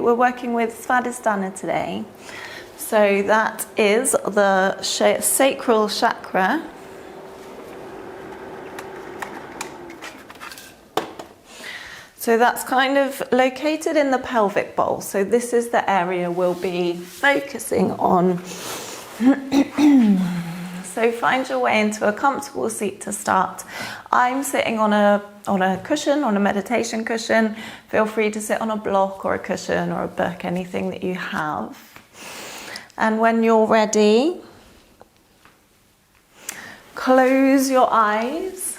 we're working with Svadhisthana today. So that is the sacral chakra. So that's kind of located in the pelvic bowl. So this is the area we'll be focusing on. So find your way into a comfortable seat to start. I'm sitting on a cushion, on a meditation cushion. Feel free to sit on a block or a cushion or a book, anything that you have. And when you're ready, close your eyes.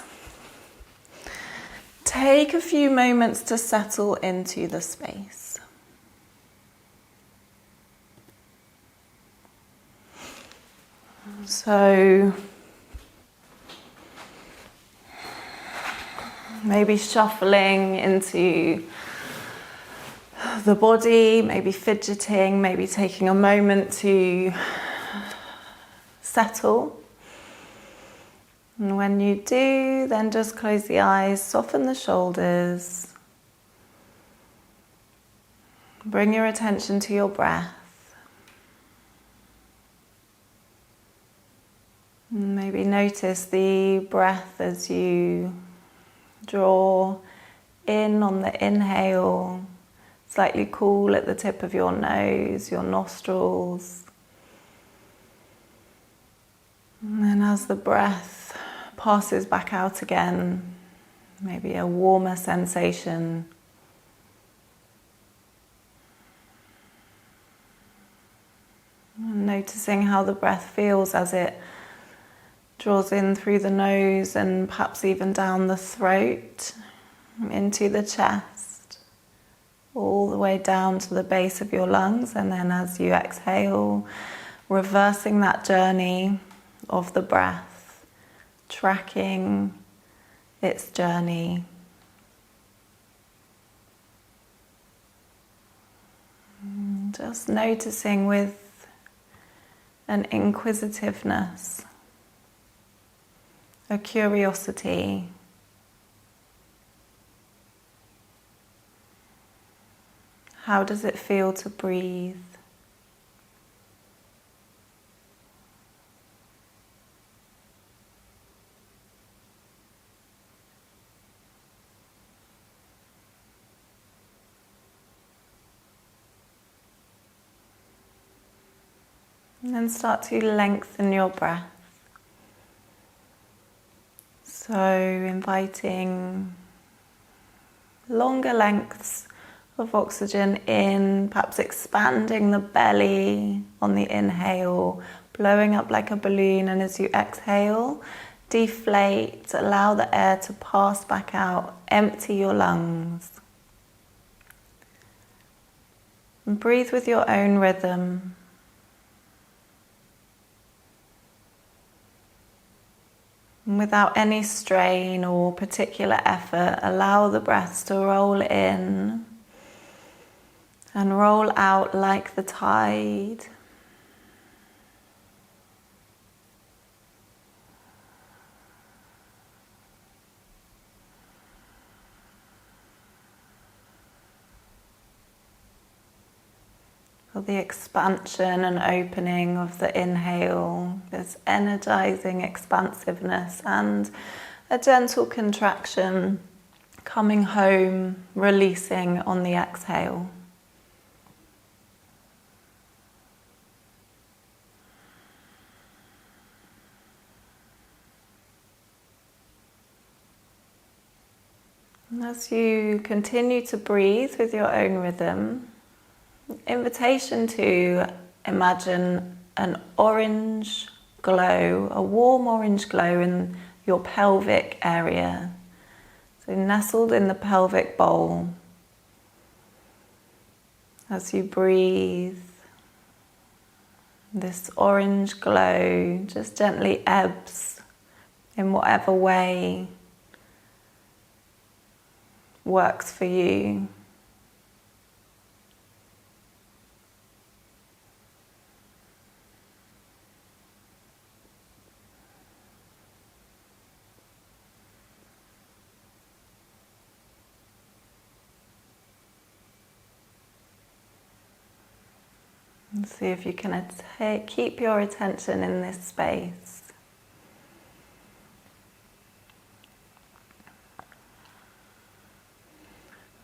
Take a few moments to settle into the space. So maybe shuffling into the body, maybe fidgeting, maybe taking a moment to settle. And when you do, then just close the eyes, soften the shoulders. Bring your attention to your breath. Maybe notice the breath as you draw in on the inhale, slightly cool at the tip of your nose, your nostrils. And then as the breath passes back out again, maybe a warmer sensation. And noticing how the breath feels as it draws in through the nose and perhaps even down the throat, into the chest, all the way down to the base of your lungs. And then as you exhale, reversing that journey of the breath, tracking its journey. Just noticing with an inquisitiveness, a curiosity. How does it feel to breathe? And then start to lengthen your breath. So inviting longer lengths of oxygen in, perhaps expanding the belly on the inhale, blowing up like a balloon, and as you exhale, deflate, allow the air to pass back out, empty your lungs. And breathe with your own rhythm. And without any strain or particular effort, allow the breaths to roll in and roll out like the tide. Feel the expansion and opening of the inhale, this energizing expansiveness, and a gentle contraction coming home, releasing on the exhale. And as you continue to breathe with your own rhythm, invitation to imagine an orange glow, a warm orange glow in your pelvic area. So nestled in the pelvic bowl. As you breathe, this orange glow just gently ebbs in whatever way works for you. And see if you can keep your attention in this space.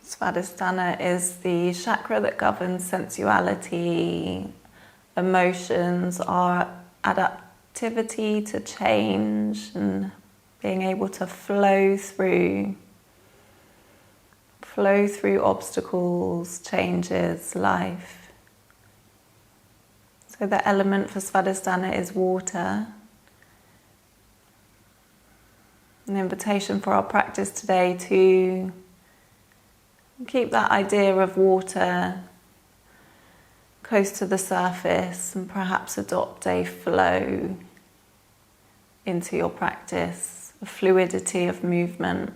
Svadhisthana is the chakra that governs sensuality, emotions, our adaptivity to change, and being able to flow through obstacles, changes, life. So the element for Svadhisthana is water. An invitation for our practice today to keep that idea of water close to the surface and perhaps adopt a flow into your practice, a fluidity of movement.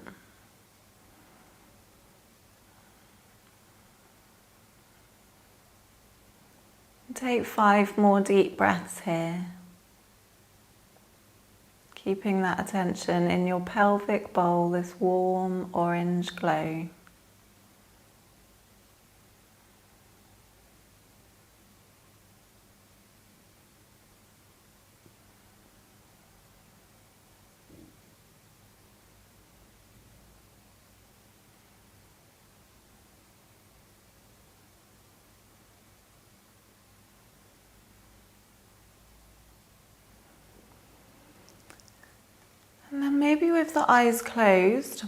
Take 5 more deep breaths here, keeping that attention in your pelvic bowl, this warm orange glow. And then maybe with the eyes closed,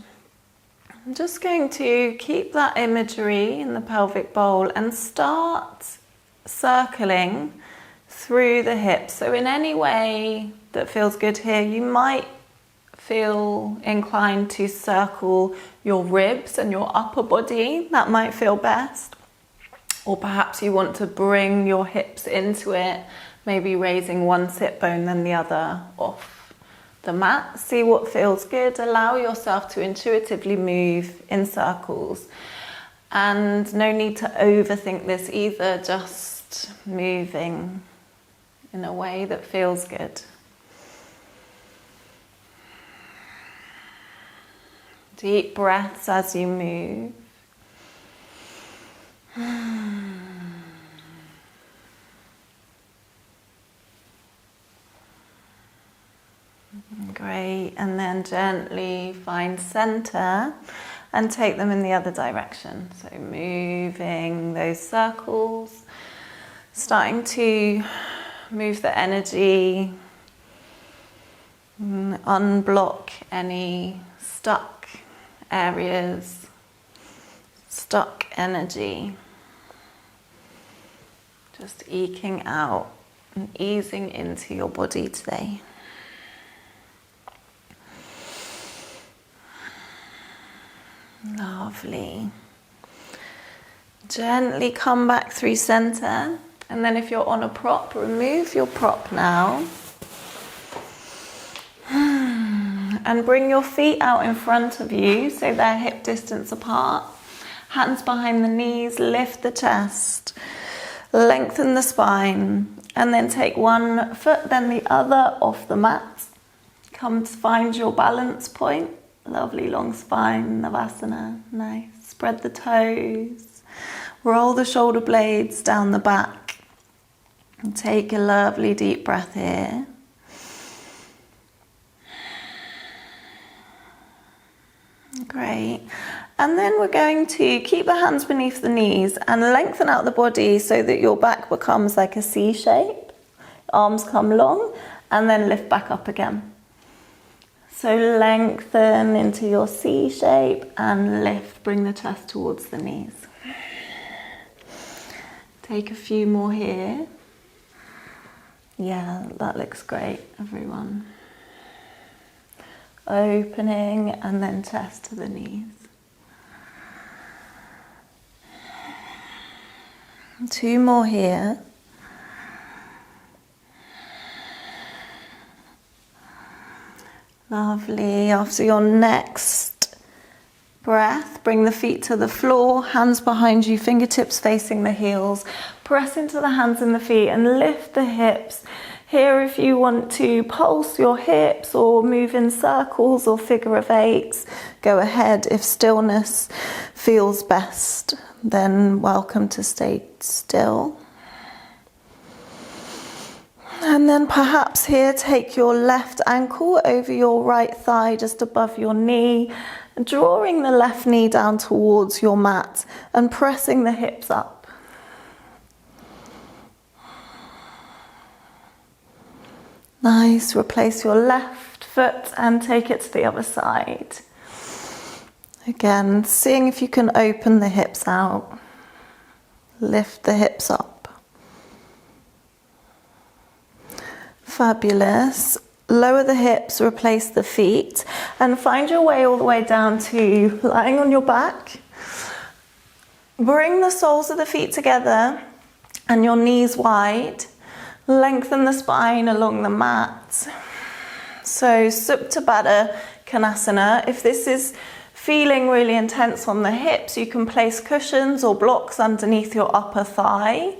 I'm just going to keep that imagery in the pelvic bowl and start circling through the hips. So in any way that feels good here, you might feel inclined to circle your ribs and your upper body. That might feel best. Or perhaps you want to bring your hips into it, maybe raising one sit bone then the other off the mat. See what feels good. Allow yourself to intuitively move in circles. And no need to overthink this either, just moving in a way that feels good. Deep breaths as you move. Great, and then gently find center and take them in the other direction. So moving those circles, starting to move the energy, unblock any stuck areas, stuck energy. Just eking out and easing into your body today. Lovely. Gently come back through center, and then if you're on a prop, remove your prop now. And bring your feet out in front of you so they're hip distance apart. Hands behind the knees, lift the chest, lengthen the spine, and then take one foot, then the other off the mat. Come to find your balance point. Lovely long spine, Malasana, nice. Spread the toes, roll the shoulder blades down the back. And take a lovely deep breath here. Great. And then we're going to keep the hands beneath the knees and lengthen out the body so that your back becomes like a C shape. Arms come long and then lift back up again. So lengthen into your C shape and lift, bring the chest towards the knees. Take a few more here. Yeah, that looks great, everyone. Opening and then chest to the knees. 2 more here. Lovely. After your next breath, bring the feet to the floor, hands behind you, fingertips facing the heels. Press into the hands and the feet and lift the hips. Here, if you want to pulse your hips or move in circles or figure of 8s, go ahead. If stillness feels best, then welcome to stay still. And then perhaps here, take your left ankle over your right thigh, just above your knee, drawing the left knee down towards your mat and pressing the hips up. Nice. Replace your left foot and take it to the other side. Again, seeing if you can open the hips out. Lift the hips up. Fabulous. Lower the hips, replace the feet, and find your way all the way down to lying on your back. Bring the soles of the feet together and your knees wide. Lengthen the spine along the mat. So Supta Baddha Konasana. If this is feeling really intense on the hips, you can place cushions or blocks underneath your upper thigh,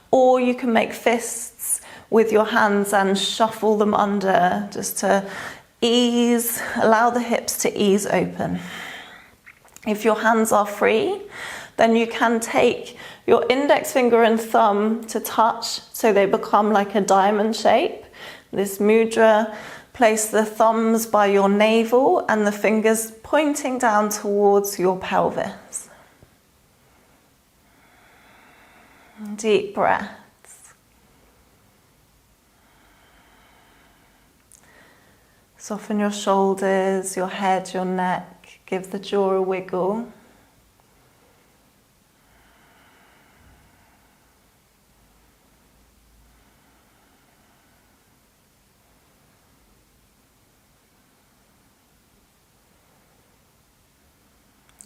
or you can make fists with your hands and shuffle them under just to ease, allow the hips to ease open. If your hands are free, then you can take your index finger and thumb to touch so they become like a diamond shape. This mudra, place the thumbs by your navel and the fingers pointing down towards your pelvis. Deep breaths. Soften your shoulders, your head, your neck. Give the jaw a wiggle.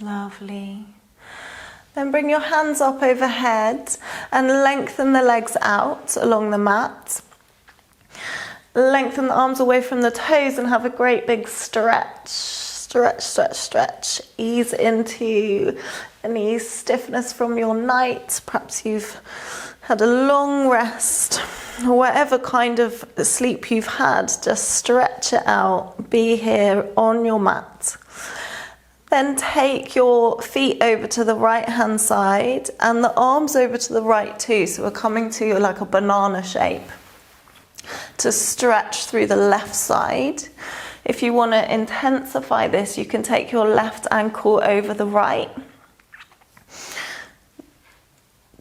Lovely. Then bring your hands up overhead and lengthen the legs out along the mat. Lengthen the arms away from the toes and have a great big stretch. Stretch, stretch, stretch. Ease into any stiffness from your night. Perhaps you've had a long rest. Whatever kind of sleep you've had, just stretch it out. Be here on your mat. Then take your feet over to the right hand side and the arms over to the right too. So we're coming to like a banana shape to stretch through the left side. If you want to intensify this, you can take your left ankle over the right.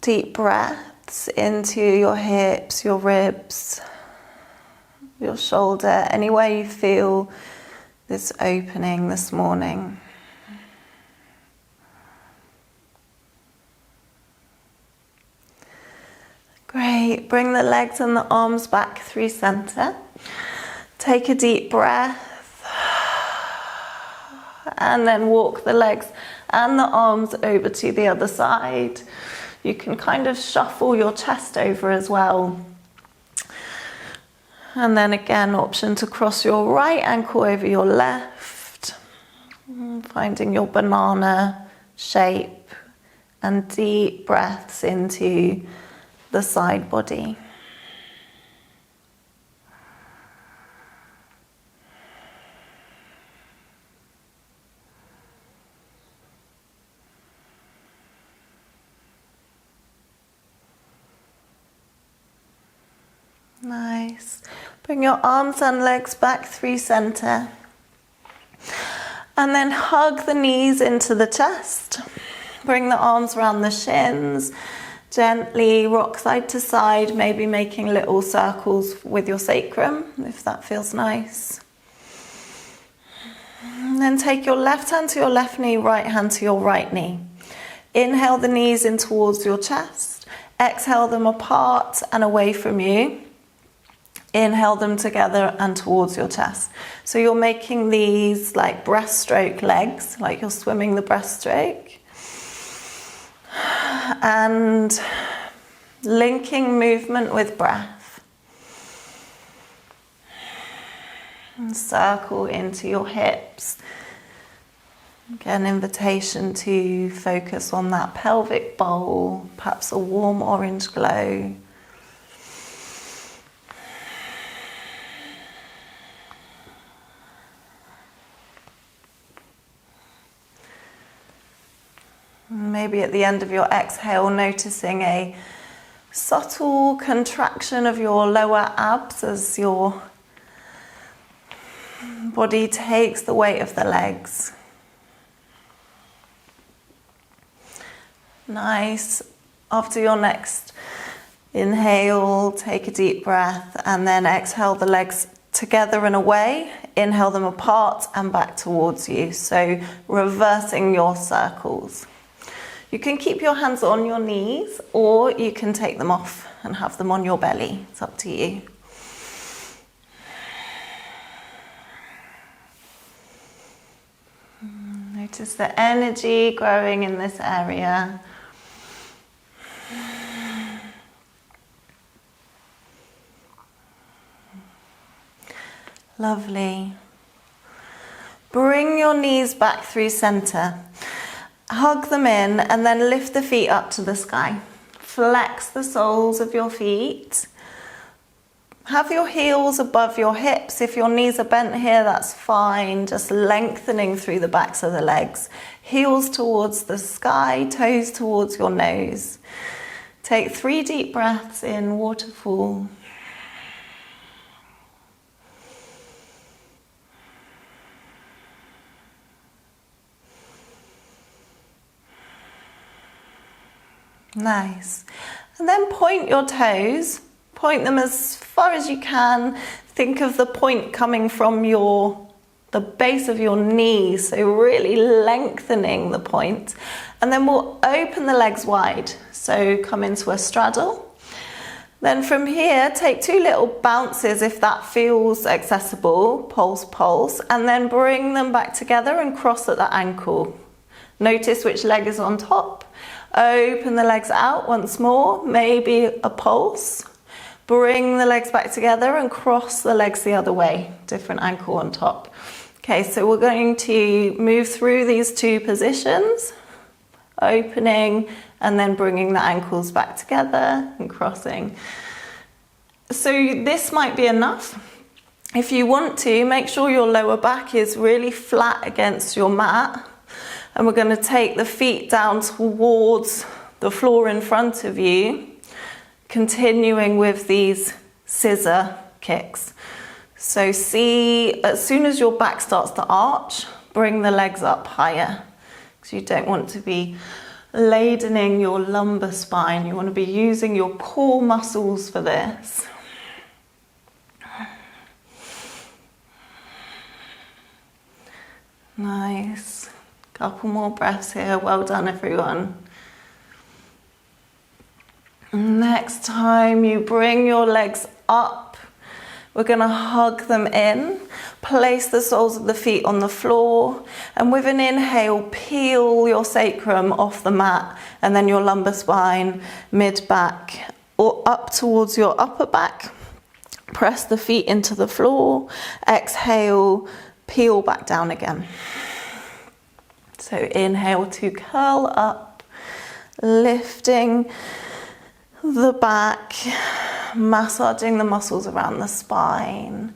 Deep breaths into your hips, your ribs, your shoulder, anywhere you feel this opening this morning. Great. Bring the legs and the arms back through center. Take a deep breath. And then walk the legs and the arms over to the other side. You can kind of shuffle your chest over as well. And then again, option to cross your right ankle over your left. Finding your banana shape and deep breaths into the side body. Nice. Bring your arms and legs back through center. And then hug the knees into the chest. Bring the arms around the shins. Gently rock side to side, maybe making little circles with your sacrum, if that feels nice. And then take your left hand to your left knee, right hand to your right knee. Inhale the knees in towards your chest. Exhale them apart and away from you. Inhale them together and towards your chest. So you're making these like breaststroke legs, like you're swimming the breaststroke. And linking movement with breath. And circle into your hips. Again, invitation to focus on that pelvic bowl, perhaps a warm orange glow. Maybe at the end of your exhale, noticing a subtle contraction of your lower abs as your body takes the weight of the legs. Nice. After your next inhale, take a deep breath, and then exhale the legs together and away. Inhale them apart and back towards you. So reversing your circles. You can keep your hands on your knees, or you can take them off and have them on your belly. It's up to you. Notice the energy growing in this area. Lovely. Bring your knees back through center. Hug them in and then lift the feet up to the sky. Flex the soles of your feet. Have your heels above your hips. If your knees are bent here, that's fine. Just lengthening through the backs of the legs. Heels towards the sky, toes towards your nose. Take 3 deep breaths in, waterfall. Nice. And then point your toes. Point them as far as you can. Think of the point coming from the base of your knee, so really lengthening the point. And then we'll open the legs wide. So come into a straddle. Then from here, take 2 little bounces if that feels accessible. Pulse, pulse. And then bring them back together and cross at the ankle. Notice which leg is on top. Open the legs out once more, maybe a pulse. Bring the legs back together and cross the legs the other way, different ankle on top. Okay, so we're going to move through these 2 positions, opening and then bringing the ankles back together and crossing. So this might be enough. If you want to, make sure your lower back is really flat against your mat. And we're going to take the feet down towards the floor in front of you, continuing with these scissor kicks. So see, as soon as your back starts to arch, bring the legs up higher. Because you don't want to be ladening your lumbar spine. You want to be using your core muscles for this. Nice. Couple more breaths here. Well done, everyone. Next time you bring your legs up, we're going to hug them in. Place the soles of the feet on the floor. And with an inhale, peel your sacrum off the mat and then your lumbar spine, mid-back, or up towards your upper back. Press the feet into the floor. Exhale, peel back down again. So inhale to curl up, lifting the back, massaging the muscles around the spine.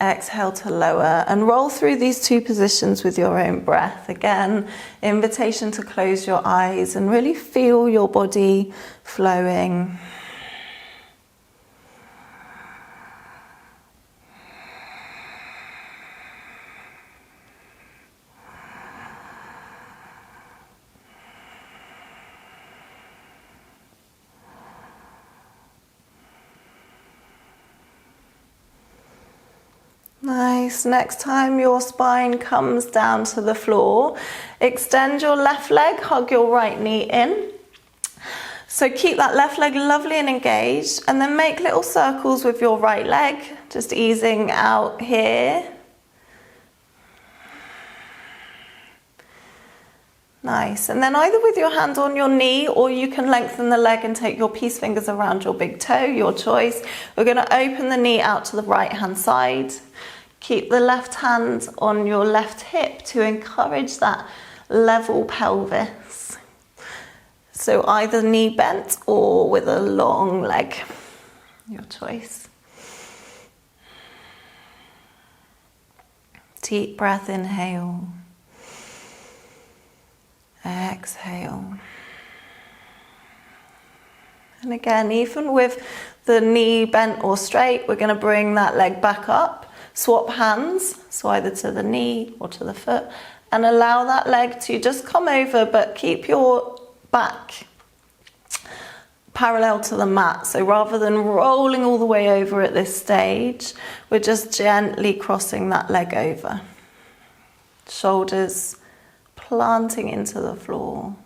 Exhale to lower and roll through these 2 positions with your own breath. Again, invitation to close your eyes and really feel your body flowing. Nice. Next time your spine comes down to the floor, extend your left leg, hug your right knee in. So keep that left leg lovely and engaged, and then make little circles with your right leg, just easing out here. Nice. And then either with your hand on your knee, or you can lengthen the leg and take your peace fingers around your big toe, your choice. We're going to open the knee out to the right hand side. Keep the left hand on your left hip to encourage that level pelvis. So either knee bent or with a long leg, your choice. Deep breath, inhale. Exhale. And again, even with the knee bent or straight, we're going to bring that leg back up. Swap hands, so either to the knee or to the foot, and allow that leg to just come over, but keep your back parallel to the mat. So rather than rolling all the way over at this stage, we're just gently crossing that leg over. Shoulders planting into the floor.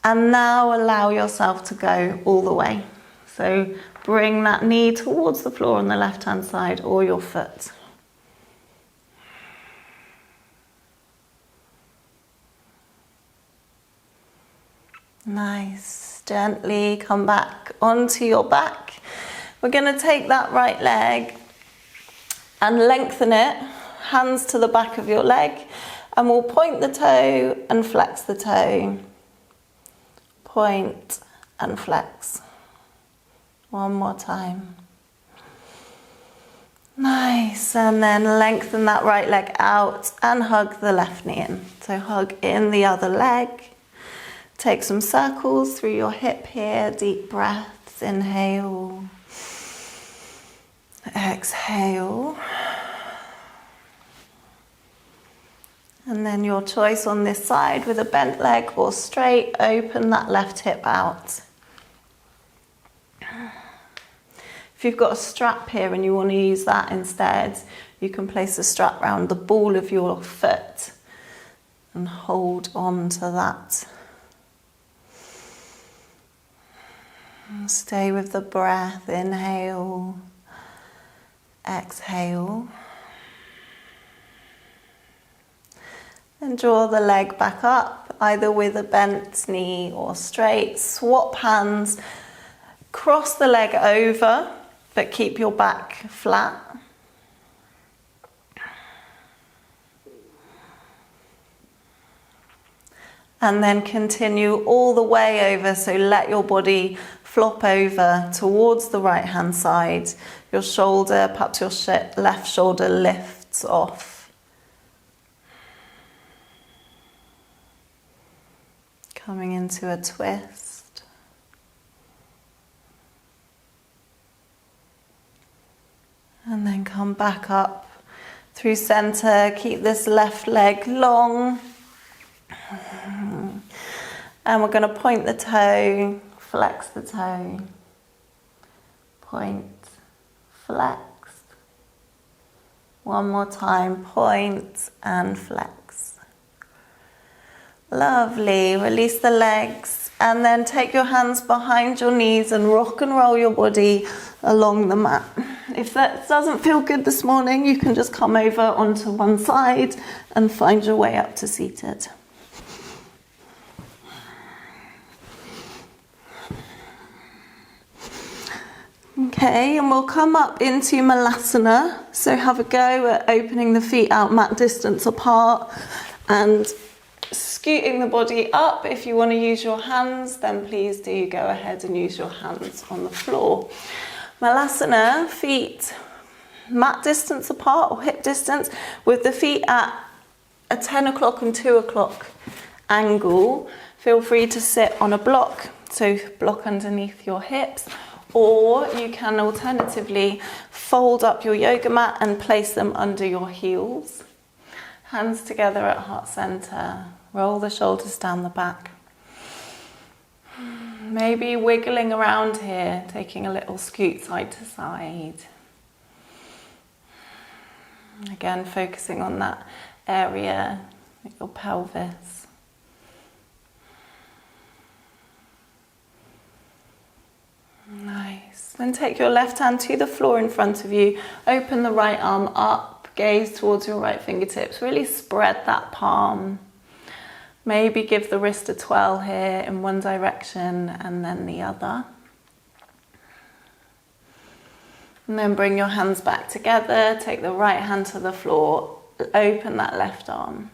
And now allow yourself to go all the way. So bring that knee towards the floor on the left-hand side or your foot. Nice. Gently come back onto your back. We're going to take that right leg and lengthen it, hands to the back of your leg, and we'll point the toe and flex the toe. Point and flex. One more time. Nice, and then lengthen that right leg out and hug the left knee in. So hug in the other leg. Take some circles through your hip here, deep breaths, inhale, exhale. And then your choice on this side with a bent leg or straight, open that left hip out. If you've got a strap here and you want to use that instead, you can place the strap around the ball of your foot and hold on to that. And stay with the breath, inhale, exhale. And draw the leg back up, either with a bent knee or straight. Swap hands, cross the leg over, but keep your back flat. And then continue all the way over, so let your body flop over towards the right hand side. Your shoulder, perhaps your left shoulder lifts off. Coming into a twist. And then come back up through center. Keep this left leg long. And we're going to point the toe, flex the toe. Point, flex. One more time, point and flex. Lovely. Release the legs and then take your hands behind your knees and rock and roll your body along the mat. If that doesn't feel good this morning, you can just come over onto one side and find your way up to seated. Okay, and we'll come up into Malasana. So have a go at opening the feet out mat distance apart and scooting the body up. If you want to use your hands, then please do go ahead and use your hands on the floor. Malasana, feet mat distance apart or hip distance, with the feet at a 10 o'clock and 2 o'clock angle. Feel free to sit on a block, so block underneath your hips, or you can alternatively fold up your yoga mat and place them under your heels. Hands together at heart center. Roll the shoulders down the back. Maybe wiggling around here, taking a little scoot side to side. Again, focusing on that area, your pelvis. Nice. Then take your left hand to the floor in front of you. Open the right arm up, gaze towards your right fingertips. Really spread that palm. Maybe give the wrist a twirl here in one direction and then the other. And then bring your hands back together. Take the right hand to the floor. Open that left arm.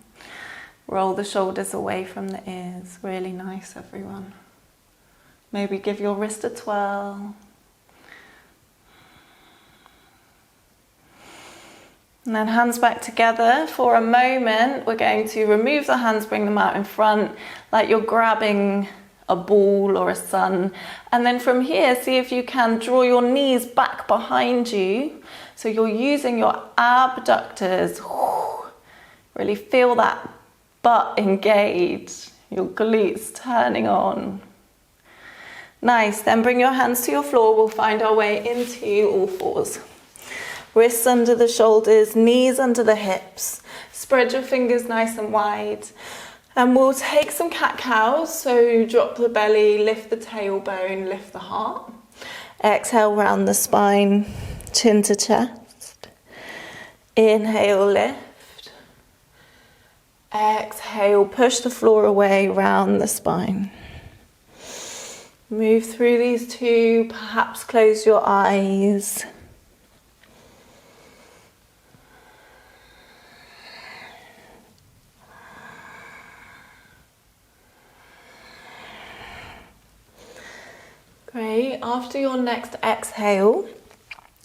Roll the shoulders away from the ears. Really nice, everyone. Maybe give your wrist a twirl. And then hands back together. For a moment, we're going to remove the hands, bring them out in front, like you're grabbing a ball or a sun. And then from here, see if you can draw your knees back behind you. So you're using your abductors. Really feel that butt engage, your glutes turning on. Nice, then bring your hands to your floor. We'll find our way into all fours. Wrists under the shoulders, knees under the hips. Spread your fingers nice and wide. And we'll take some cat-cows. So drop the belly, lift the tailbone, lift the heart. Exhale, round the spine, chin to chest. Inhale, lift. Exhale, push the floor away, round the spine. Move through these two, perhaps close your eyes. Great, after your next exhale,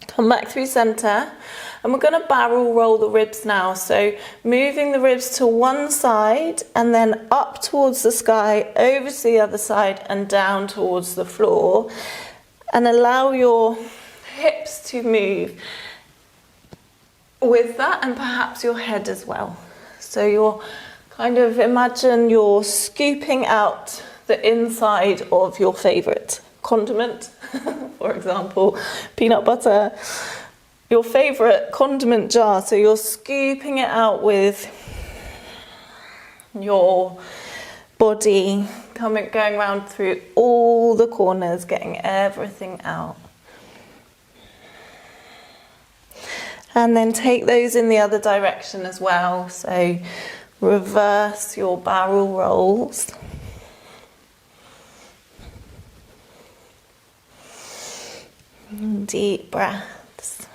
come back through center and we're going to barrel roll the ribs now. So moving the ribs to one side and then up towards the sky, over to the other side and down towards the floor. And allow your hips to move with that and perhaps your head as well. So you're kind of, imagine you're scooping out the inside of your favorite condiment, for example, peanut butter, your favorite condiment jar. So you're scooping it out with your body, going around through all the corners, getting everything out. And then take those in the other direction as well. So reverse your barrel rolls. Deep breaths.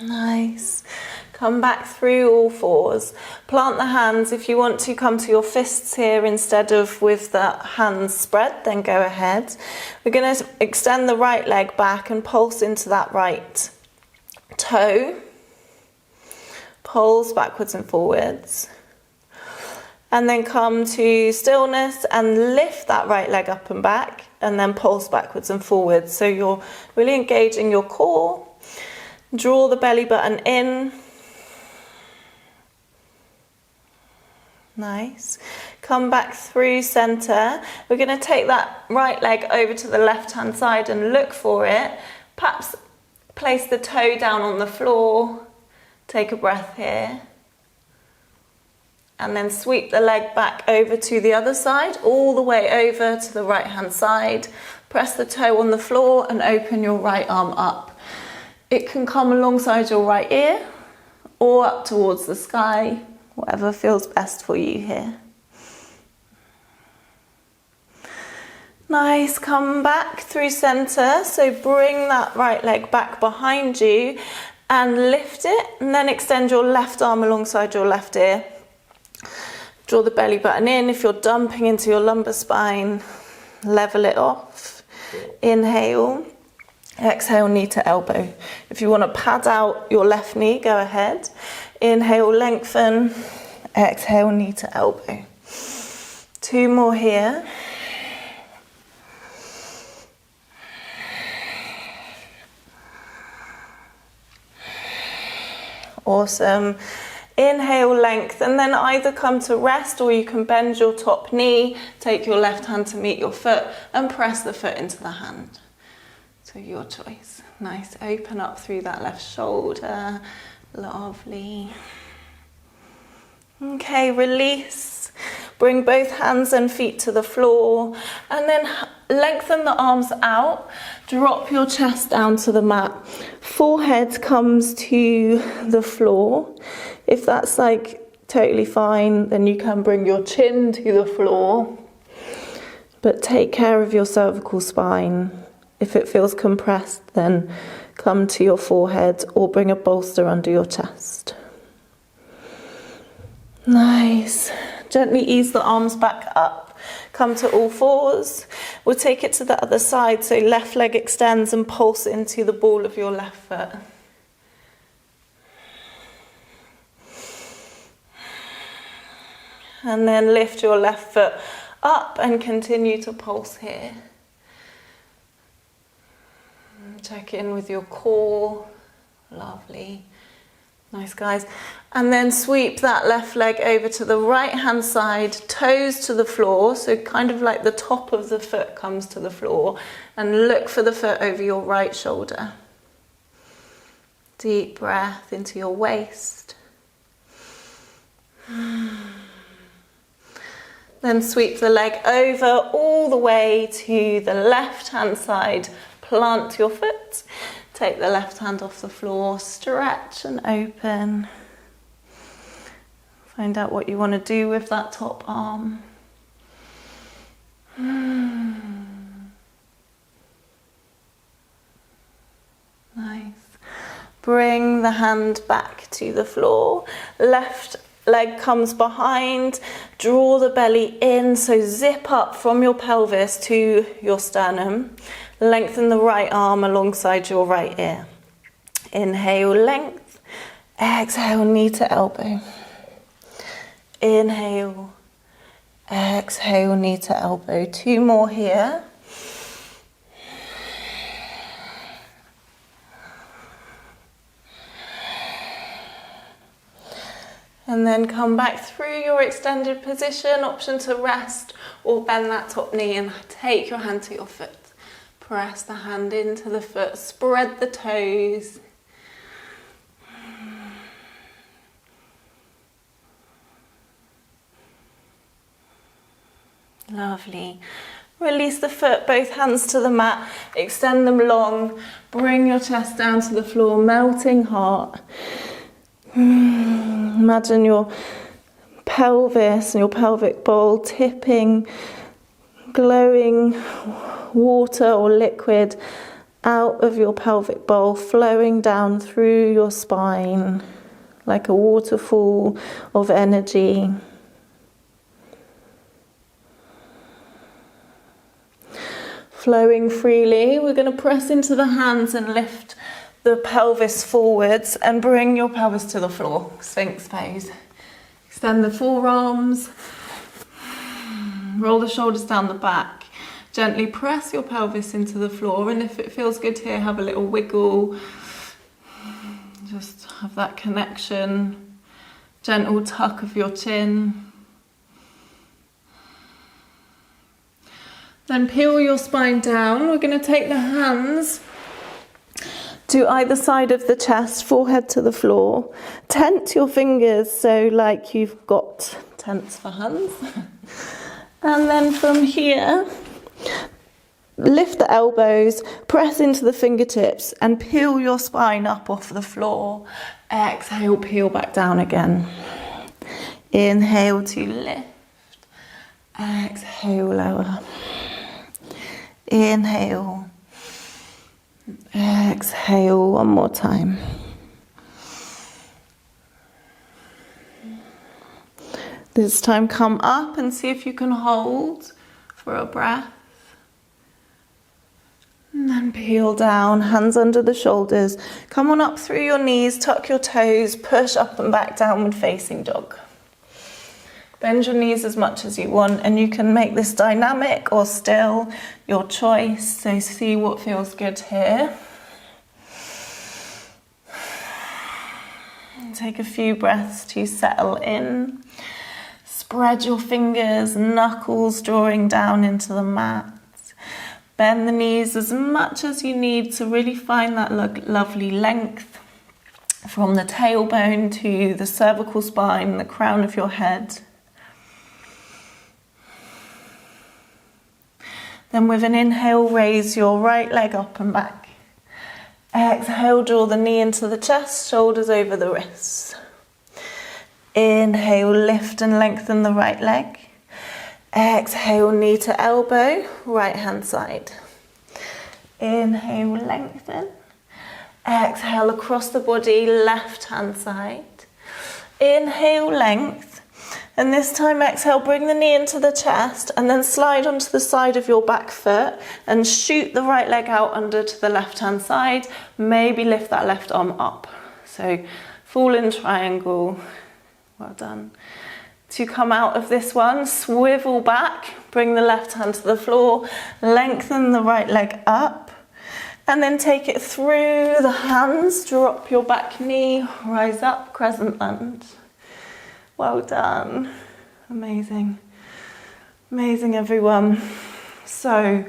Nice. Come back through all fours. Plant the hands. If you want to come to your fists here instead of with the hands spread, then go ahead. We're going to extend the right leg back and pulse into that right toe. Pulse backwards and forwards. And then come to stillness and lift that right leg up and back and then pulse backwards and forwards. So you're really engaging your core. Draw the belly button in. Nice. Come back through center. We're going to take that right leg over to the left hand side and look for it. Perhaps place the toe down on the floor. Take a breath here. And then sweep the leg back over to the other side, all the way over to the right hand side. Press the toe on the floor and open your right arm up. It can come alongside your right ear or up towards the sky, whatever feels best for you here. Nice, come back through center. So bring that right leg back behind you and lift it, and then extend your left arm alongside your left ear. Draw the belly button in. If you're dumping into your lumbar spine, level it off. Inhale. Exhale, knee to elbow. If you want to pad out your left knee, go ahead. Inhale, lengthen. Exhale, knee to elbow. 2 more here. Awesome. Inhale, length, and then either come to rest or you can bend your top knee, take your left hand to meet your foot and press the foot into the hand. So your choice. Nice, open up through that left shoulder. Lovely. Okay, release. Bring both hands and feet to the floor and then lengthen the arms out. Drop your chest down to the mat. Forehead comes to the floor. If that's like totally fine, then you can bring your chin to the floor. But take care of your cervical spine. If it feels compressed, then come to your forehead or bring a bolster under your chest. Nice. Gently ease the arms back up. Come to all fours. We'll take it to the other side. So left leg extends and pulse into the ball of your left foot. And then lift your left foot up and continue to pulse here. Check in with your core. Lovely. Nice, guys. And then sweep that left leg over to the right hand side, toes to the floor, so kind of like the top of the foot comes to the floor, and look for the foot over your right shoulder. Deep breath into your waist. Then sweep the leg over all the way to the left hand side, plant your foot. Take the left hand off the floor, stretch and open. Find out what you want to do with that top arm. Nice. Bring the hand back to the floor. Left leg comes behind. Draw the belly in, so zip up from your pelvis to your sternum. Lengthen the right arm alongside your right ear. Inhale, length. Exhale, knee to elbow. Inhale. Exhale, knee to elbow. 2 more here. And then come back through your extended position. Option to rest or bend that top knee and take your hand to your foot. Press the hand into the foot, spread the toes. Lovely. Release the foot, both hands to the mat, extend them long, bring your chest down to the floor, melting heart. Imagine your pelvis and your pelvic bowl tipping, glowing water or liquid out of your pelvic bowl, flowing down through your spine like a waterfall of energy. Flowing freely, we're going to press into the hands and lift the pelvis forwards and bring your pelvis to the floor, Sphinx pose. Extend the forearms, roll the shoulders down the back. Gently press your pelvis into the floor, and if it feels good here, have a little wiggle. Just have that connection. Gentle tuck of your chin. Then peel your spine down. We're going to take the hands to either side of the chest, forehead to the floor. Tent your fingers so like you've got tents for hands. And then from here, lift the elbows, press into the fingertips and peel your spine up off the floor. Exhale, peel back down again. Inhale to lift. Exhale, lower. Inhale. Exhale, one more time. This time come up and see if you can hold for a breath. And then peel down, hands under the shoulders. Come on up through your knees, tuck your toes, push up and back, downward facing dog. Bend your knees as much as you want, and you can make this dynamic or still, your choice. So see what feels good here. Take a few breaths to settle in. Spread your fingers, knuckles drawing down into the mat. Bend the knees as much as you need to really find that lovely length from the tailbone to the cervical spine, the crown of your head. Then with an inhale, raise your right leg up and back. Exhale, draw the knee into the chest, shoulders over the wrists. Inhale, lift and lengthen the right leg. Exhale, knee to elbow, right hand side. Inhale, lengthen. Exhale, across the body, left hand side. Inhale, length. And this time, exhale, bring the knee into the chest and then slide onto the side of your back foot and shoot the right leg out under to the left hand side. Maybe lift that left arm up. So fall in triangle. Well done. to come out of this one, swivel back, bring the left hand to the floor, lengthen the right leg up, and then take it through the hands, drop your back knee, rise up, crescent lunge. Well done. Amazing. Amazing, everyone. So,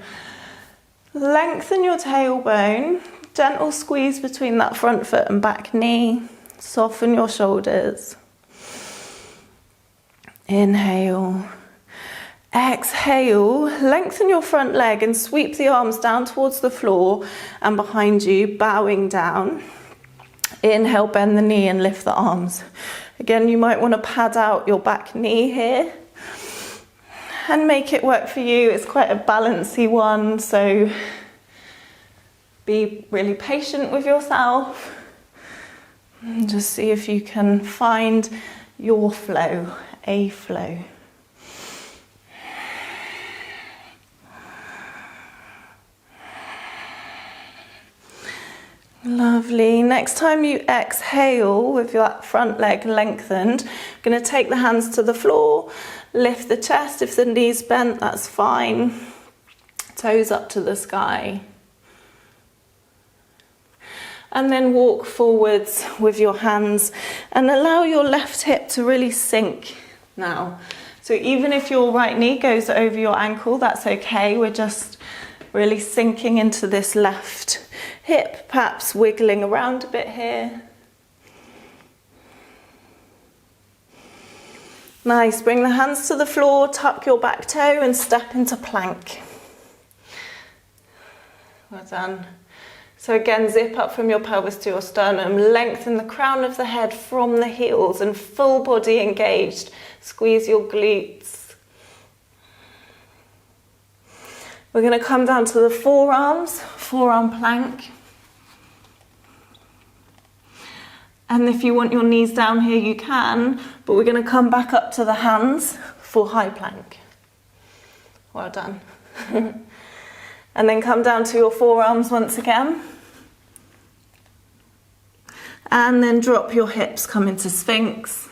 lengthen your tailbone, gentle squeeze between that front foot and back knee, soften your shoulders. Inhale. Exhale, lengthen your front leg and sweep the arms down towards the floor and behind you, bowing down. Inhale, bend the knee and lift the arms. Again, you might want to pad out your back knee here and make it work for you. It's quite a balancy one, so be really patient with yourself. And just see if you can find your flow, a flow. Lovely. Next time you exhale with that front leg lengthened, you're going to take the hands to the floor, lift the chest. If the knee's bent, that's fine. Toes up to the sky. And then walk forwards with your hands and allow your left hip to really sink now. So even if your right knee goes over your ankle, that's okay. We're just really sinking into this left hip, perhaps wiggling around a bit here. Nice, bring the hands to the floor, tuck your back toe and step into plank. Well done. So again, zip up from your pelvis to your sternum, lengthen the crown of the head from the heels and full body engaged. Squeeze your glutes. We're going to come down to the forearms, forearm plank. And if you want your knees down here, you can, but we're going to come back up to the hands for high plank. Well done. And then come down to your forearms once again. And then drop your hips, come into Sphinx.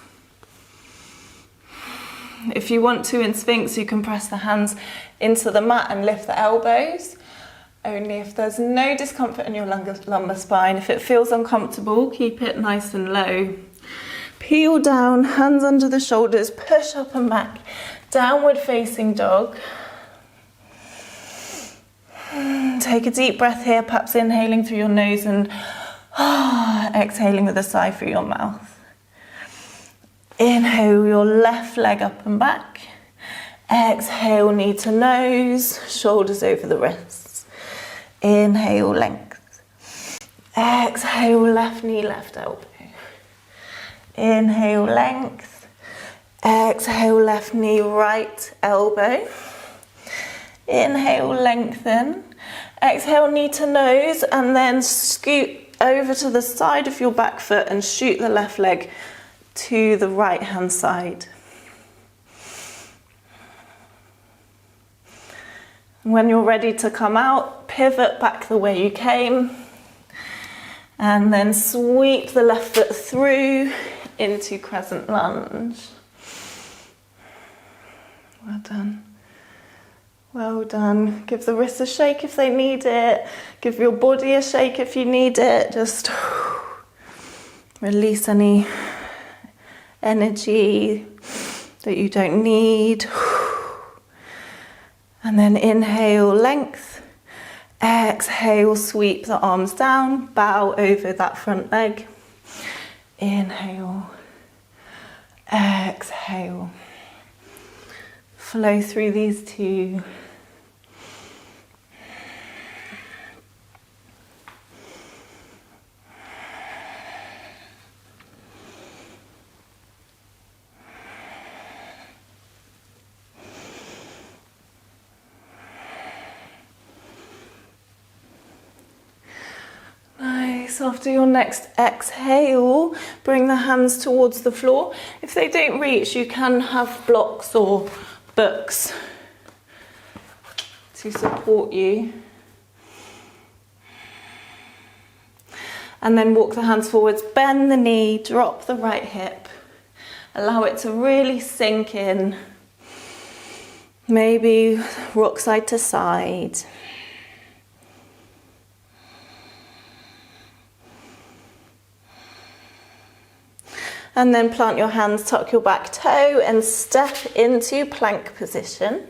If you want to in Sphinx, you can press the hands into the mat and lift the elbows. Only if there's no discomfort in your lumbar spine. If it feels uncomfortable, keep it nice and low. Peel down, hands under the shoulders, push up and back. Downward facing dog. Take a deep breath here, perhaps inhaling through your nose and exhaling with a sigh through your mouth. Inhale your left leg up and back. Exhale, knee to nose, shoulders over the wrists. Inhale, length. Exhale, left knee, left elbow. Inhale, length. Exhale, left knee, right elbow. Inhale, lengthen. Exhale, knee to nose, and then scoot over to the side of your back foot and shoot the left leg to the right hand side. When you're ready to come out, pivot back the way you came and then sweep the left foot through into crescent lunge. Well done. Well done. Give the wrists a shake if they need it. Give your body a shake if you need it. Just release any energy that you don't need. And then inhale, length. Exhale, sweep the arms down. Bow over that front leg. Inhale. Exhale. Flow through these two. Nice. After your next exhale, bring the hands towards the floor. If they don't reach, you can have blocks or books to support you. And then walk the hands forwards, bend the knee, drop the right hip, Allow it to really sink in. Maybe rock side to side. And then plant your hands, tuck your back toe and step into plank position.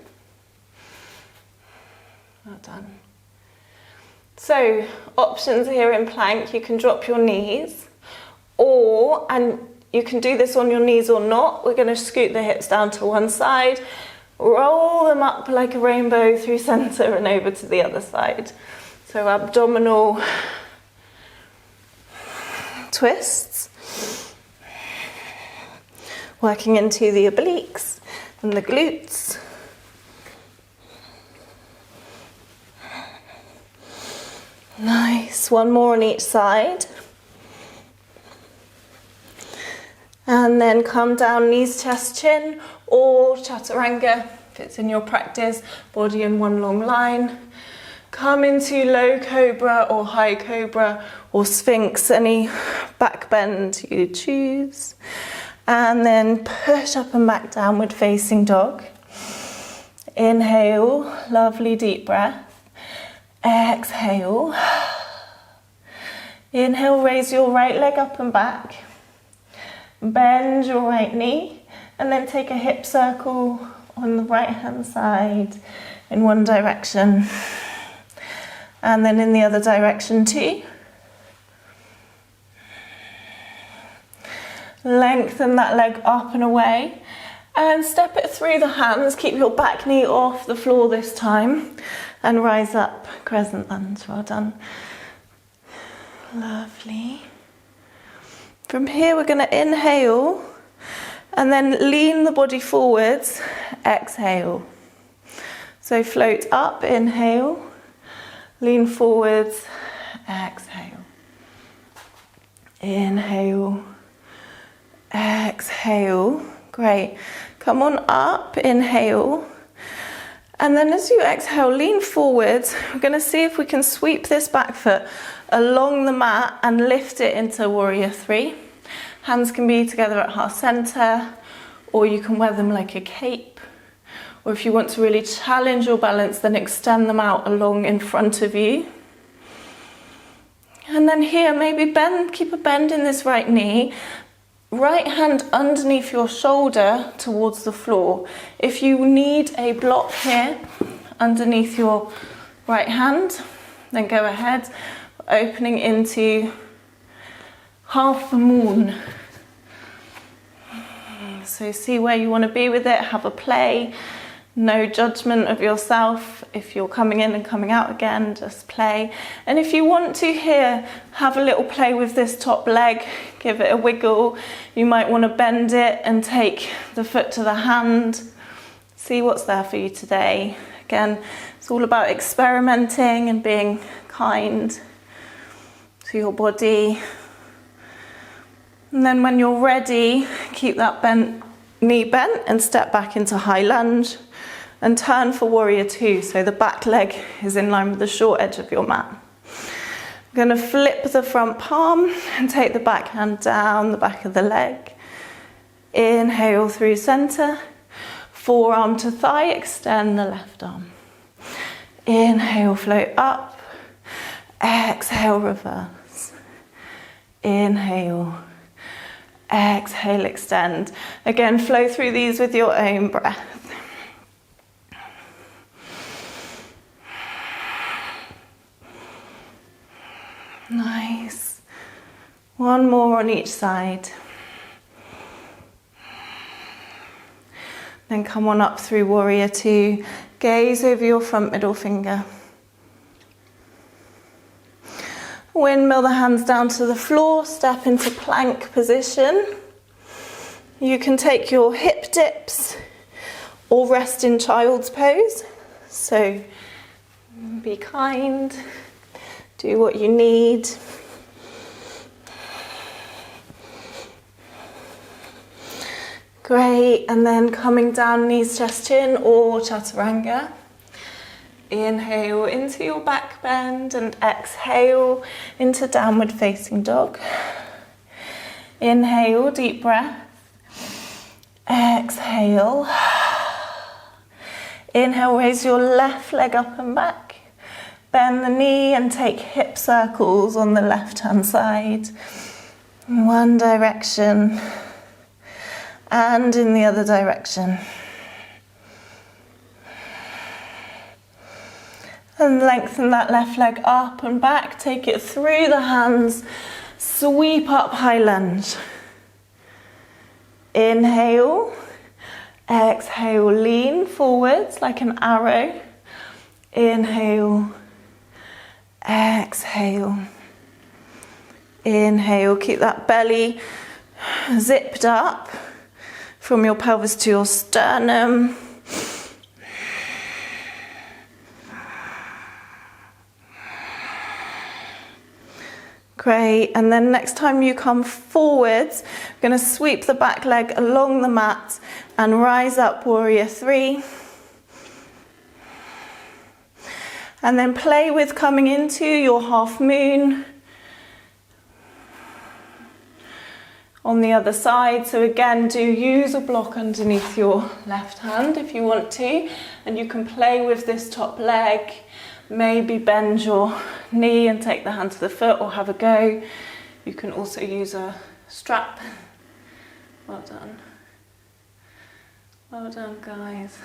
Well done. So, options here in plank, you can drop your knees, and you can do this on your knees or not. We're going to scoot the hips down to one side, roll them up like a rainbow through center and over to the other side. So abdominal twists. Working into the obliques and the glutes. Nice, one more on each side. And then come down, knees, chest, chin, or chaturanga, if it's in your practice, body in one long line. Come into low cobra or high cobra or sphinx, any back bend you choose. And then push up and back, downward facing dog. Inhale, lovely deep breath. Exhale. Inhale, raise your right leg up and back. Bend your right knee. And then take a hip circle on the right hand side in one direction. And then in the other direction too. Lengthen that leg up and away and step it through the hands. Keep your back knee off the floor this time and rise up, crescent lunge. Well done. Lovely. From here we're going to inhale and then lean the body forwards. Exhale. So float up, inhale, lean forwards, exhale. Inhale. Exhale. Great. Come on up, inhale. And then as you exhale, lean forwards. We're going to see if we can sweep this back foot along the mat and lift it into warrior three. Hands can be together at heart center, or you can wear them like a cape. Or if you want to really challenge your balance, then extend them out along in front of you. And then here, maybe bend, keep a bend in this right knee. Right hand underneath your shoulder towards the floor. If you need a block here underneath your right hand, then go ahead. Opening into half the moon. So see where you want to be with it, have a play. No judgment of yourself. If you're coming in and coming out again, just play. And if you want to here, have a little play with this top leg, give it a wiggle. You might want to bend it and take the foot to the hand. See what's there for you today. Again, it's all about experimenting and being kind to your body. And then when you're ready, keep that knee bent and step back into high lunge. And turn for warrior two, so the back leg is in line with the short edge of your mat. I'm going to flip the front palm and take the back hand down the back of the leg. Inhale through center, forearm to thigh, extend the left arm. Inhale, float up. Exhale, reverse. Inhale. Exhale, extend. Again, flow through these with your own breath. Nice. One more on each side. Then come on up through warrior two. Gaze over your front middle finger. Windmill the hands down to the floor. Step into plank position. You can take your hip dips or rest in child's pose. So be kind. Do what you need. Great, and then coming down, knees, chest, chin, or chaturanga. Inhale into your back bend and exhale into downward facing dog. Inhale, deep breath. Exhale. Inhale, raise your left leg up and back. Bend the knee and take hip circles on the left-hand side. In one direction and in the other direction. And lengthen that left leg up and back. Take it through the hands. Sweep up, high lunge. Inhale. Exhale, lean forwards like an arrow. Inhale. Exhale. Inhale. Keep that belly zipped up from your pelvis to your sternum. Great, and then next time you come forwards, I'm going to sweep the back leg along the mat and rise up, warrior 3. And then play with coming into your half moon on the other side. So again, do use a block underneath your left hand if you want to, and you can play with this top leg. Maybe bend your knee and take the hand to the foot, or have a go. You can also use a strap. Well done. Well done, guys.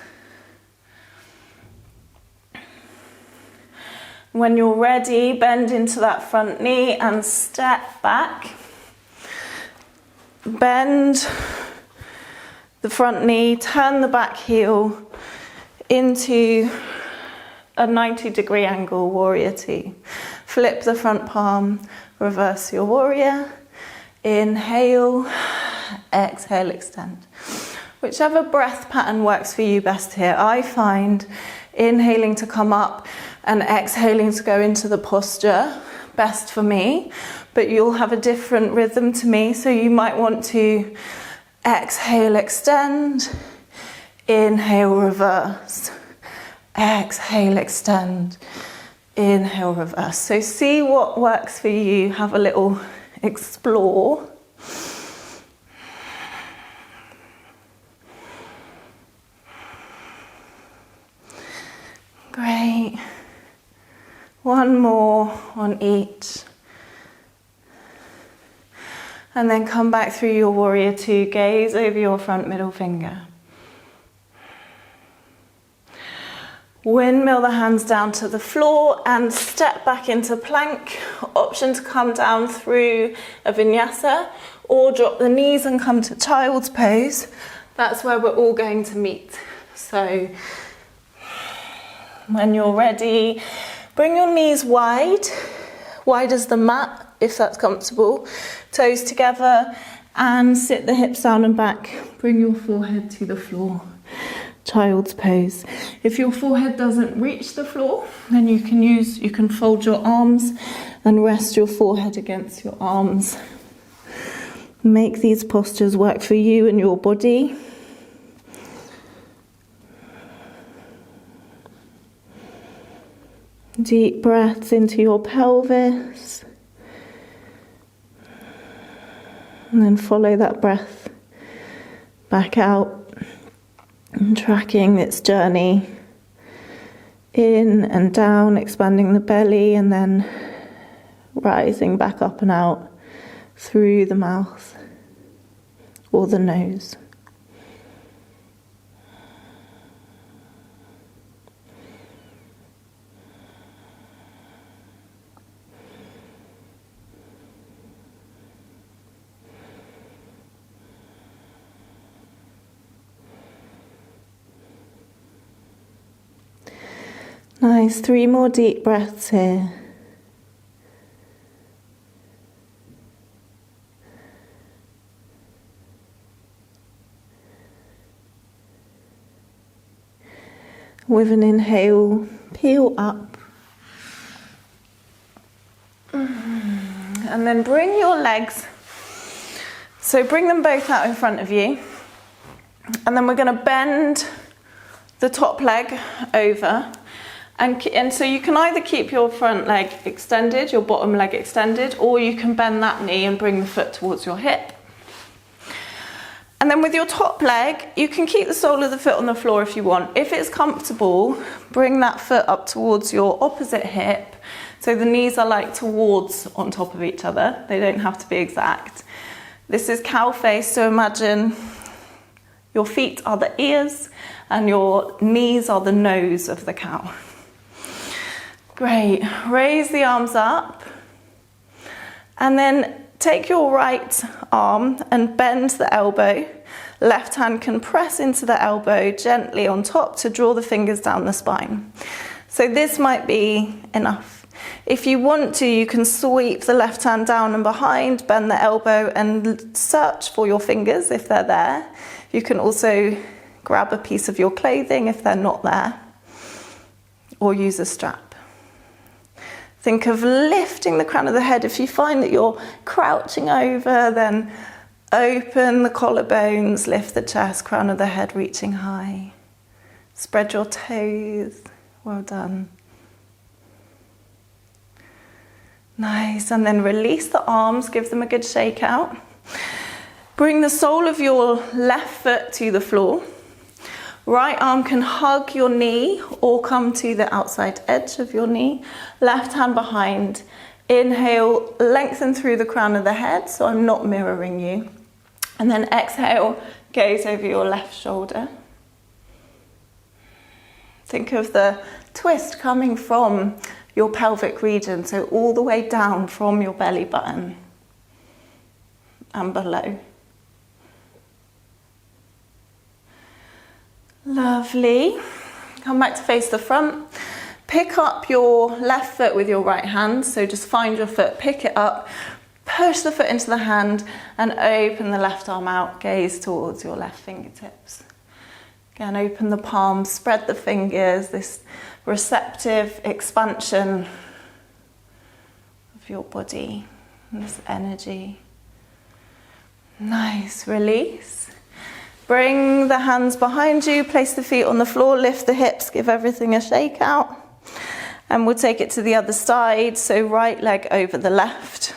When you're ready, bend into that front knee and step back. Bend the front knee, turn the back heel into a 90-degree angle, warrior 2. Flip the front palm, reverse your warrior. Inhale, exhale, extend. Whichever breath pattern works for you best here. I find inhaling to come up and exhaling to go into the posture best for me, but you'll have a different rhythm to me, so you might want to exhale, extend, inhale, reverse. Exhale, extend, inhale, reverse. So see what works for you. Have a little explore. Great. One more on each. And then come back through your warrior 2. Gaze over your front middle finger. Windmill the hands down to the floor and step back into plank. Option to come down through a vinyasa or drop the knees and come to child's pose. That's where we're all going to meet. So when you're ready, bring your knees wide as the mat if that's comfortable. Toes together and sit the hips down and back. Bring your forehead to the floor. Child's pose. If your forehead doesn't reach the floor, then you can fold your arms and rest your forehead against your arms. Make these postures work for you and your body. Deep breaths into your pelvis. And then follow that breath back out. And tracking its journey in and down, expanding the belly and then rising back up and out through the mouth or the nose. Nice, 3 more deep breaths here. With an inhale, peel up. And then bring your legs, so bring them both out in front of you. And then we're going to bend the top leg over. And so you can either keep your front leg extended, your bottom leg extended, or you can bend that knee and bring the foot towards your hip. And then with your top leg, you can keep the sole of the foot on the floor if you want. If it's comfortable, bring that foot up towards your opposite hip. So the knees are like towards on top of each other. They don't have to be exact. This is cow face, so imagine your feet are the ears and your knees are the nose of the cow. Great. Raise the arms up. And then take your right arm and bend the elbow. Left hand can press into the elbow gently on top to draw the fingers down the spine. So this might be enough. If you want to, you can sweep the left hand down and behind, bend the elbow and search for your fingers if they're there. You can also grab a piece of your clothing if they're not there, or use a strap. Think of lifting the crown of the head. If you find that you're crouching over, then open the collarbones, lift the chest, crown of the head reaching high. Spread your toes. Well done. Nice. And then release the arms, give them a good shake out. Bring the sole of your left foot to the floor. Right arm can hug your knee or come to the outside edge of your knee. Left hand behind. Inhale, lengthen through the crown of the head, so I'm not mirroring you. And then exhale, gaze over your left shoulder. Think of the twist coming from your pelvic region, so all the way down from your belly button and below. Lovely. Come back to face the front. Pick up your left foot with your right hand. So just find your foot, pick it up, push the foot into the hand and open the left arm out. Gaze towards your left fingertips. Again, open the palms, spread the fingers, this receptive expansion of your body, this energy. Nice, release. Bring the hands behind you, place the feet on the floor, lift the hips, give everything a shake out. And we'll take it to the other side, so right leg over the left.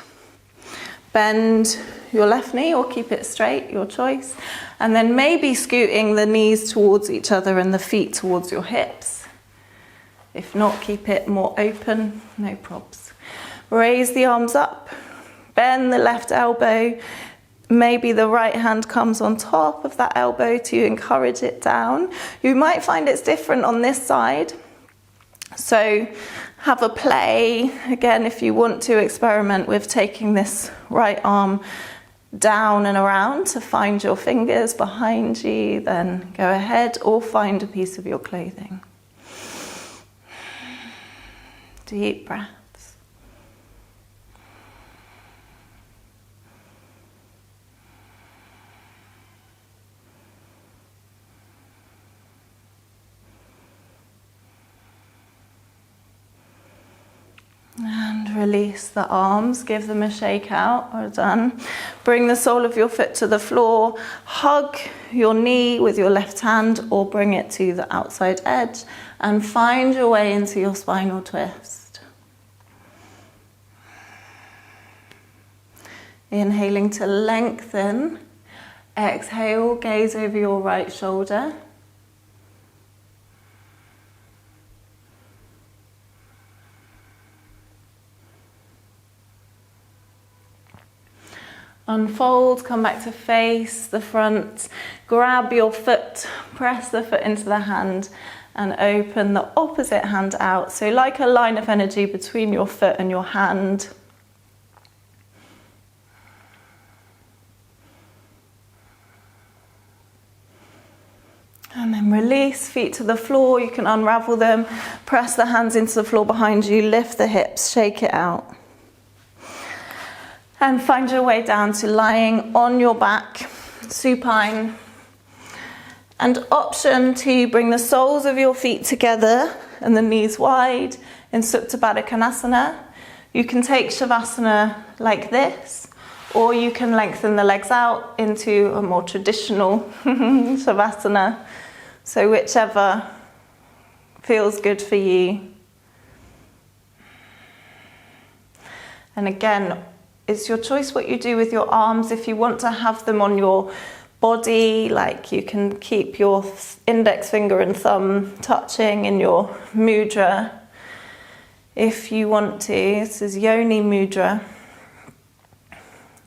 Bend your left knee or keep it straight, your choice. And then maybe scooting the knees towards each other and the feet towards your hips. If not, keep it more open, no probs. Raise the arms up, bend the left elbow. Maybe the right hand comes on top of that elbow to encourage it down. You might find it's different on this side. So have a play. Again, if you want to experiment with taking this right arm down and around to find your fingers behind you, then go ahead, or find a piece of your clothing. Deep breaths. And release the arms, give them a shake out. Well done. Bring the sole of your foot to the floor. Hug your knee with your left hand or bring it to the outside edge and find your way into your spinal twist. Inhaling to lengthen. Exhale, gaze over your right shoulder. Unfold, come back to face the front, grab your foot, press the foot into the hand and open the opposite hand out. So like a line of energy between your foot and your hand. And then release, feet to the floor, you can unravel them, press the hands into the floor behind you, lift the hips, shake it out. And find your way down to lying on your back, supine. And option to bring the soles of your feet together and the knees wide in Supta Baddha Konasana. You can take Shavasana like this, or you can lengthen the legs out into a more traditional Shavasana. So whichever feels good for you. And again, it's your choice what you do with your arms. If you want to have them on your body, like you can keep your index finger and thumb touching in your mudra if you want to. This is Yoni Mudra.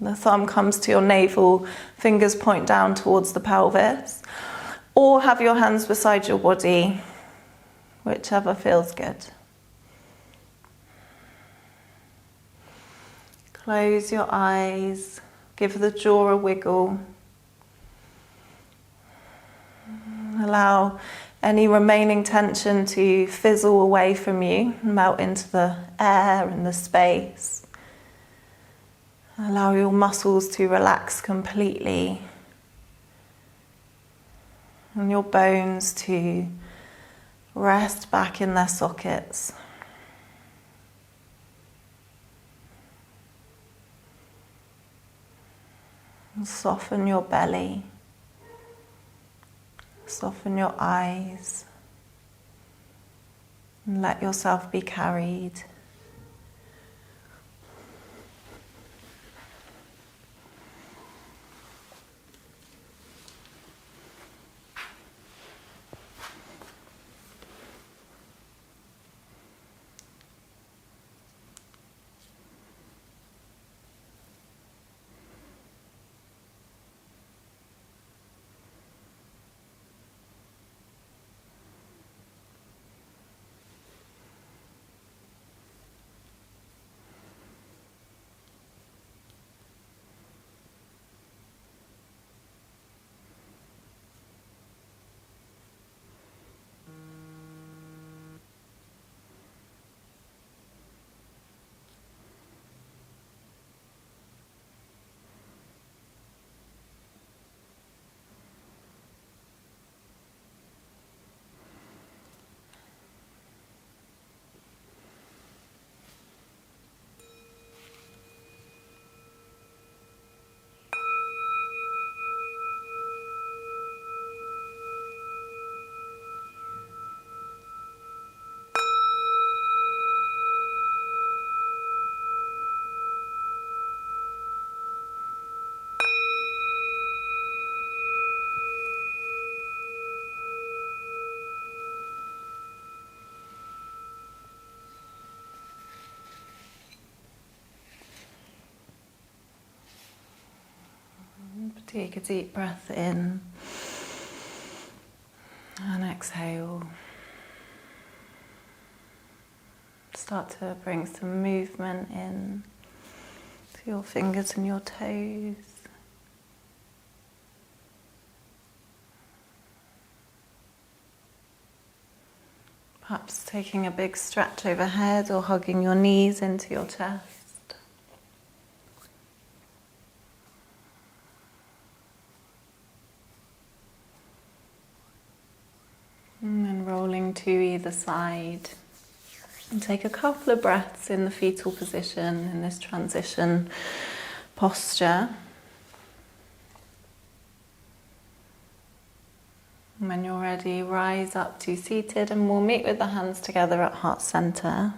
The thumb comes to your navel, fingers point down towards the pelvis, or have your hands beside your body, whichever feels good. Close your eyes, give the jaw a wiggle. Allow any remaining tension to fizzle away from you, melt into the air and the space. Allow your muscles to relax completely and your bones to rest back in their sockets. And soften your belly, soften your eyes, and let yourself be carried. Take a deep breath in and exhale. Start to bring some movement in to your fingers and your toes. Perhaps taking a big stretch overhead or hugging your knees into your chest. And then rolling to either side. And take a couple of breaths in the fetal position in this transition posture. And when you're ready, rise up to seated and we'll meet with the hands together at heart center.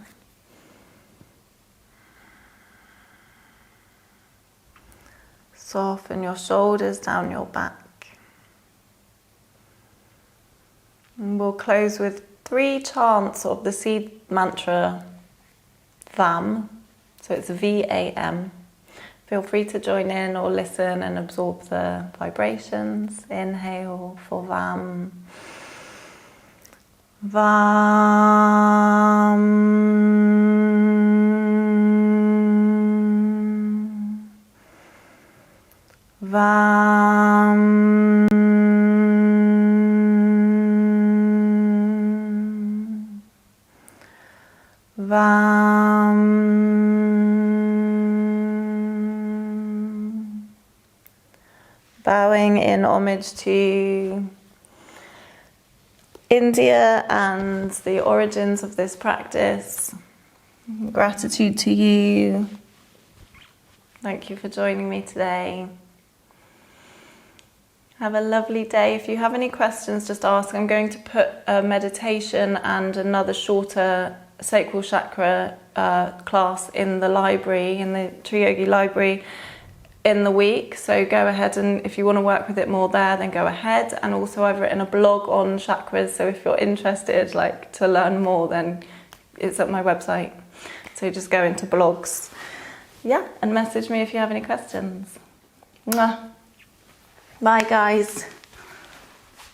Soften your shoulders down your back. And we'll close with 3 chants of the seed mantra VAM. So it's V-A-M. Feel free to join in or listen and absorb the vibrations. Inhale for VAM. VAM. VAM. VAM. Bowing in homage to India and the origins of this practice. Gratitude to you. Thank you for joining me today. Have a lovely day. If you have any questions, just ask. I'm going to put a meditation and another shorter sacral chakra class in the library, in the Tree Yogi library. in the week, so go ahead, and if you want to work with it more there, then go ahead. And also I've written a blog on chakras, so if you're interested like to learn more, then it's at my website, so just go into blogs, yeah, and message me if you have any questions. Mwah. Bye guys.